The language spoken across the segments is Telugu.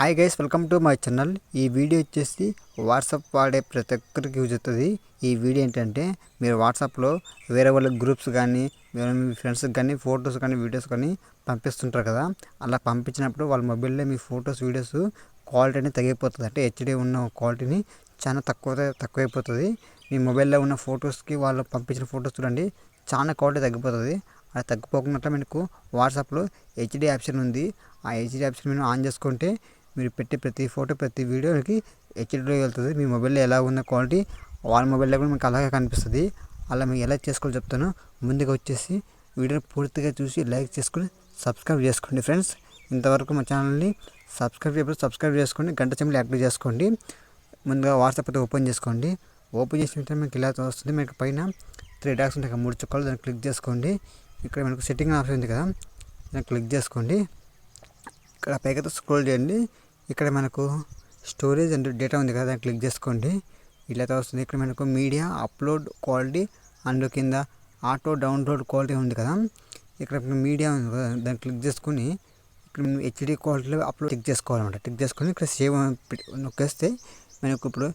Hi guys, welcome to my channel. ఈ వీడియో వచ్చేసి వాట్సాప్ వాడే ప్రతి ఒక్కరికి యూజ్ అవుతుంది. ఈ వీడియో ఏంటంటే మీరు వాట్సాప్లో వేరే వాళ్ళ గ్రూప్స్ కానీ వేరే మీ ఫ్రెండ్స్కి కానీ ఫొటోస్ కానీ వీడియోస్ కానీ పంపిస్తుంటారు కదా. అలా పంపించినప్పుడు వాళ్ళ మొబైల్లో మీ ఫొటోస్ వీడియోస్ క్వాలిటీ అనేది తగ్గిపోతుంది. అంటే హెచ్డి ఉన్న క్వాలిటీని చాలా తక్కువైపోతుంది. మీ మొబైల్లో ఉన్న ఫొటోస్కి వాళ్ళు పంపించిన ఫొటోస్ చూడండి, చాలా క్వాలిటీ తగ్గిపోతుంది. అది తగ్గిపోకుండా మీకు వాట్సాప్లో హెచ్డి ఆప్షన్ ఉంది. ఆ హెచ్డి ఆప్షన్ మీరు ఆన్ చేసుకుంటే మీరు పెట్టే ప్రతి ఫోటో ప్రతి వీడియోకి హెచ్డీలో వెళ్తుంది. మీ మొబైల్లో ఎలా ఉన్న క్వాలిటీ వాళ్ళ మొబైల్లో కూడా మీకు అలాగే కనిపిస్తుంది. అలా మీకు ఎలా చేసుకోవాలో చెప్తాను. ముందుగా వచ్చేసి వీడియోని పూర్తిగా చూసి లైక్ చేసుకుని సబ్స్క్రైబ్ చేసుకోండి ఫ్రెండ్స్. ఇంతవరకు మా ఛానల్ని సబ్స్క్రైబ్ చేసుకొని గంట సింబల్ యాక్టివ్ చేసుకోండి. ముందుగా వాట్సాప్ అయితే ఓపెన్ చేసుకోండి. ఓపెన్ చేసిన వెంటనే మీకు ఇలా వస్తుంది. మీకు పైన 3 డాట్స్ ఉంటాయి కదా, 3 చుక్కలు, దాన్ని క్లిక్ చేసుకోండి. ఇక్కడ మనకు సెట్టింగ్ ఆప్షన్ ఉంది కదా, దాన్ని క్లిక్ చేసుకోండి. ఇక్కడ పైకైతే స్క్రోల్ చేయండి. ఇక్కడ మనకు స్టోరేజ్ అండ్ డేటా ఉంది కదా, దాన్ని క్లిక్ చేసుకోండి. ఇలా వస్తుంది. ఇక్కడ మనకు మీడియా అప్లోడ్ క్వాలిటీ అండ్ కింద ఆటో డౌన్లోడ్ క్వాలిటీ ఉంది కదా, ఇక్కడ మీడియా ఉంది కదా, దాన్ని క్లిక్ చేసుకుని ఇక్కడ హెచ్డి క్వాలిటీలో అప్లోడ్ టిక్ చేసుకోవాలన్నమాట. టిక్ చేసుకొని ఇక్కడ సేవ్ నొక్కేస్తే మనకు ఇప్పుడు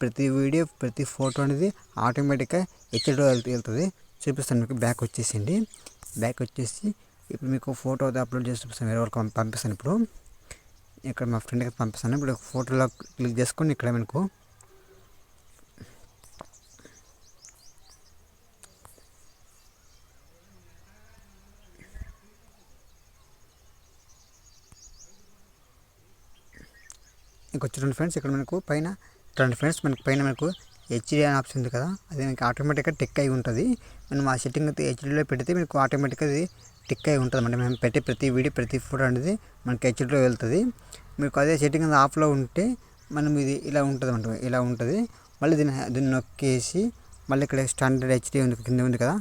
ప్రతి వీడియో ప్రతి ఫోటో అనేది ఆటోమేటిక్గా హెచ్డిలో వెళ్తుంది. చూపిస్తాను మీకు. బ్యాక్ వచ్చేసింది. బ్యాక్ వచ్చేసి ఇప్పుడు మీకు ఫోటో అప్లోడ్ చేసి చూపిస్తాను. వేరే వాళ్ళకి పంపిస్తాను. ఇప్పుడు ఇక్కడ మా ఫ్రెండ్కి పంపిస్తాను. ఇప్పుడు ఫోటోలో క్లిక్ చేసుకొని ఇక్కడ మనకు చూడండి ఫ్రెండ్స్, ఇక్కడ మనకు పైన చూడండి ఫ్రెండ్స్, మనకు పైన మనకు హెచ్డి అనే ఆప్షన్ ఉంది కదా, అది మీకు ఆటోమేటిక్గా టిక్ అయి ఉంటుంది. మనం ఆ సెట్టింగ్ అయితే హెచ్డీలో పెడితే మీకు ఆటోమేటిక్గా అది టిక్ అయి ఉంటుంది. అంటే మేము పెట్టే ప్రతి వీడియో ప్రతి ఫోటో అనేది మనకి హెచ్డీలో వెళ్తుంది. మీకు అదే సెట్టింగ్ అనేది ఆఫ్లో ఉంటే మనం ఇది ఇలా ఉంటుంది అంటే ఇలా ఉంటుంది. మళ్ళీ దీన్ని నొక్కేసి మళ్ళీ ఇక్కడ స్టాండర్డ్ హెచ్డి ఉంది కింద ఉంది కదా,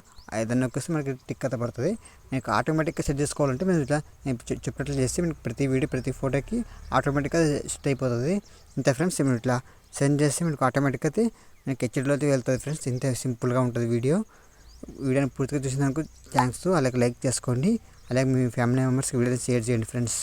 దాన్ని నొక్కేసి మనకి టిక్ అయితే పడుతుంది. మీకు ఆటోమేటిక్గా సెట్ చేసుకోవాలంటే మీరు ఇట్లా నేను చెప్పినట్లు చేస్తే మీకు ప్రతి వీడియో ప్రతి ఫోటోకి ఆటోమేటిక్గా సెట్ అయిపోతుంది. ఇంత ఫ్రెండ్స్, మీరు ఇట్లా సెండ్ చేస్తే మీకు ఆటోమేటిక్గా అయితే మీకు హెచ్డీలో వెళ్తుంది ఫ్రెండ్స్. ఇంత సింపుల్గా ఉంటుంది వీడియోని పూర్తిగా చూసినందుకు థ్యాంక్స్. అలాగే లైక్ చేసుకోండి. అలాగే మీ ఫ్యామిలీ మెంబర్స్కి వీడియోని షేర్ చేయండి ఫ్రెండ్స్.